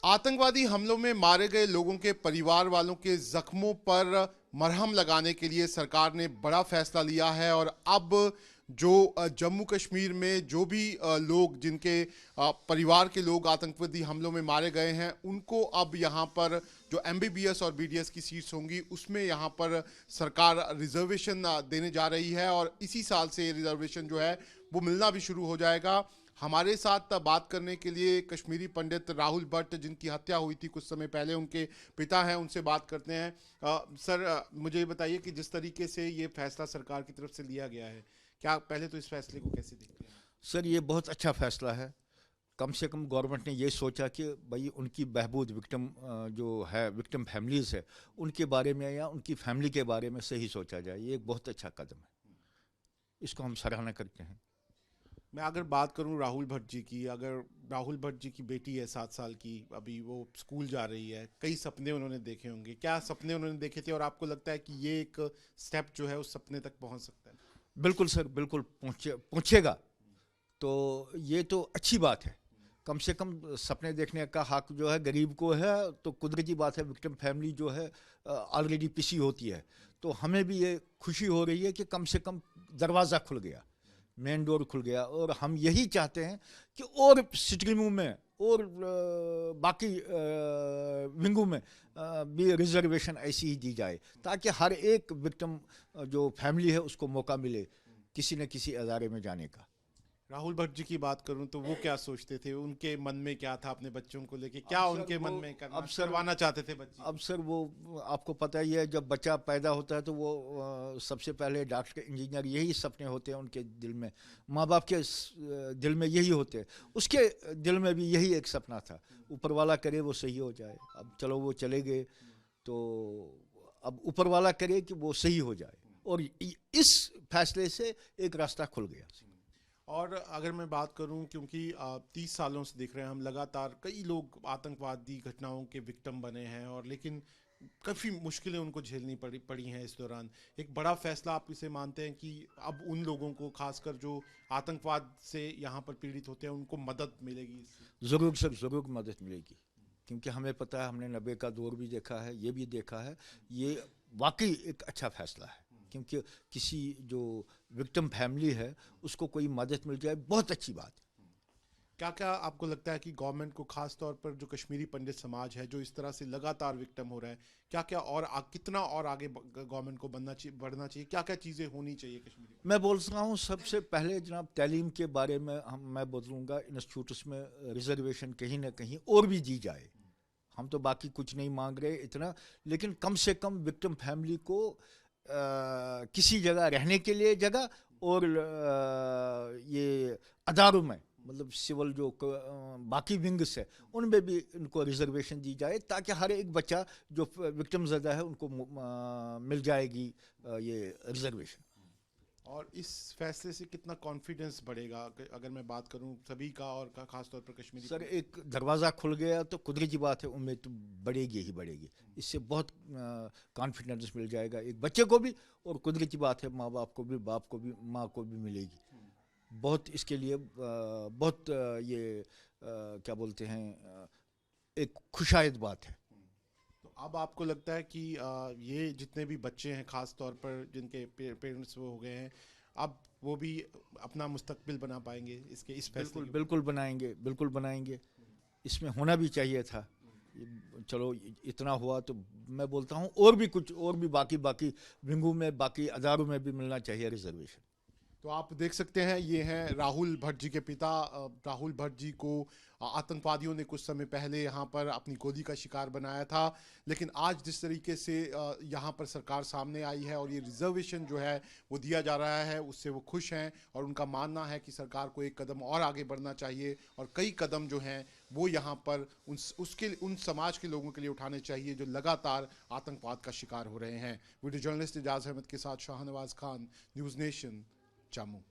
आतंकवादी हमलों में मारे गए लोगों के परिवार वालों के जख्मों पर मरहम लगाने के लिए सरकार ने बड़ा फैसला लिया है और अब जो जम्मू कश्मीर में जो भी लोग जिनके परिवार के लोग आतंकवादी हमलों में मारे गए हैं उनको अब यहाँ पर जो एमबीबीएस और बीडीएस की सीट्स होंगी उसमें यहाँ पर सरकार रिजर्वेशन देने जा रही है और इसी साल से रिजर्वेशन जो है वो मिलना भी शुरू हो जाएगा। हमारे साथ बात करने के लिए कश्मीरी पंडित राहुल भट्ट, जिनकी हत्या हुई थी कुछ समय पहले, उनके पिता हैं, उनसे बात करते हैं। सर, मुझे बताइए कि जिस तरीके से ये फैसला सरकार की तरफ से लिया गया है, क्या पहले तो इस फैसले को कैसे देखते हैं? सर, ये बहुत अच्छा फैसला है। कम से कम गवर्नमेंट ने ये सोचा कि भाई उनकी बहबूद जो है विक्टिम फैमिलीज़ है उनके बारे में या उनकी फैमिली के बारे में सही सोचा जाए। ये एक बहुत अच्छा कदम है, इसको हम सराहना करते हैं। मैं अगर बात करूं राहुल भट्ट जी की, अगर राहुल भट्ट जी की बेटी है 7 साल की, अभी वो स्कूल जा रही है, कई सपने उन्होंने देखे होंगे, क्या सपने उन्होंने देखे थे और आपको लगता है कि ये एक स्टेप जो है उस सपने तक पहुंच सकता है? बिल्कुल सर, बिल्कुल पहुँचेगा। तो ये तो अच्छी बात है। कम से कम सपने देखने का हक जो है गरीब को है, तो कुदरती बात है विक्टिम फैमिली जो है ऑलरेडी पिसी होती है। तो हमें भी ये खुशी हो रही है कि कम से कम दरवाज़ा खुल गया, मेन डोर खुल गया। और हम यही चाहते हैं कि और स्ट्रीमों में और बाकी विंगों में भी रिजर्वेशन ऐसी ही दी जाए ताकि हर एक विक्टिम जो फैमिली है उसको मौका मिले किसी न किसी अदारे में जाने का। राहुल भट्ट जी की बात करूं तो वो क्या सोचते थे, उनके मन में क्या था अपने बच्चों को लेके, क्या उनके मन में करवाना चाहते थे बच्चे? अब सर, वो आपको पता ही है, जब बच्चा पैदा होता है तो वो सबसे पहले डॉक्टर, इंजीनियर, यही सपने होते हैं उनके दिल में। माँ बाप के दिल में यही होते हैं, उसके दिल में भी यही एक सपना था, ऊपर वाला करे वो सही हो जाए। अब चलो वो चले गए, तो अब ऊपर वाला करे कि वो सही हो जाए, और इस फैसले से एक रास्ता खुल गया। और अगर मैं बात करूं, क्योंकि 30 सालों से देख रहे हैं हम, लगातार कई लोग आतंकवादी घटनाओं के विक्टिम बने हैं और लेकिन काफ़ी मुश्किलें उनको झेलनी पड़ी हैं इस दौरान। एक बड़ा फैसला आप इसे मानते हैं कि अब उन लोगों को, खासकर जो आतंकवाद से यहाँ पर पीड़ित होते हैं, उनको मदद मिलेगी इससे? ज़रूर सर, ज़रूर मदद मिलेगी, क्योंकि हमें पता है, हमने 90 का दौर भी देखा है, ये भी देखा है। ये वाकई एक अच्छा फैसला है, क्योंकि किसी जो विक्टिम फैमिली है उसको कोई मदद मिल जाए, बहुत अच्छी बात है। क्या क्या आपको लगता है कि गवर्नमेंट को, खास तौर पर जो कश्मीरी पंडित समाज है जो इस तरह से लगातार विक्टिम हो रहा है, क्या क्या और कितना और आगे गवर्नमेंट को बढ़ना चाहिए, क्या क्या चीज़ें होनी चाहिए कश्मीरी? मैं बोल रहा हूँ, सबसे पहले जनाब तालीम के बारे में मैं बोलूँगा, इंस्टीट्यूट्स में रिजर्वेशन कहीं ना कहीं और भी दी जाए। हम तो बाकी कुछ नहीं मांग रहे इतना, लेकिन कम से कम विक्टिम फैमिली को किसी जगह रहने के लिए जगह, और ये अदारों में, मतलब सिविल जो बाकी विंग्स है उनमें भी इनको रिजर्वेशन दी जाए, ताकि हर एक बच्चा जो विक्टिम ज़्यादा है उनको मिल जाएगी ये रिजर्वेशन। और इस फैसले से कितना कॉन्फिडेंस बढ़ेगा, अगर मैं बात करूं सभी का और खास तौर पर कश्मीरी? सर, एक दरवाज़ा खुल गया तो कुदरती बात है, उम्मीद तो बढ़ेगी ही बढ़ेगी। इससे बहुत कॉन्फिडेंस मिल जाएगा एक बच्चे को भी, और कुदरती बात है माँ बाप को भी, बाप को भी, माँ को भी मिलेगी। बहुत इसके लिए बहुत ये क्या बोलते हैं, एक खुशायद बात है। तो अब आपको लगता है कि ये जितने भी बच्चे हैं, खास तौर पर जिनके पेरेंट्स वो हो गए हैं, अब वो भी अपना मुस्तकबिल बना पाएंगे इसके, इस फैसले? बिल्कुल बिल्कुल बनाएंगे, बिल्कुल बनाएंगे। इसमें होना भी चाहिए था। चलो इतना हुआ तो मैं बोलता हूँ और भी कुछ, और भी बाकी विंगों में, बाकी अदारों में भी मिलना चाहिए रिजर्वेशन। तो आप देख सकते हैं, ये हैं राहुल भट्ट जी के पिता। राहुल भट्ट जी को आतंकवादियों ने कुछ समय पहले यहाँ पर अपनी गोली का शिकार बनाया था, लेकिन आज जिस तरीके से यहाँ पर सरकार सामने आई है और ये रिजर्वेशन जो है वो दिया जा रहा है, उससे वो खुश हैं और उनका मानना है कि सरकार को एक कदम और आगे बढ़ना चाहिए और कई कदम जो हैं वो यहाँ पर उन समाज के लोगों के लिए उठाने चाहिए जो लगातार आतंकवाद का शिकार हो रहे हैं। वीडियो जर्नलिस्ट एजाज अहमद के साथ शाहनवाज खान, न्यूज़ नेशन, जम्मू।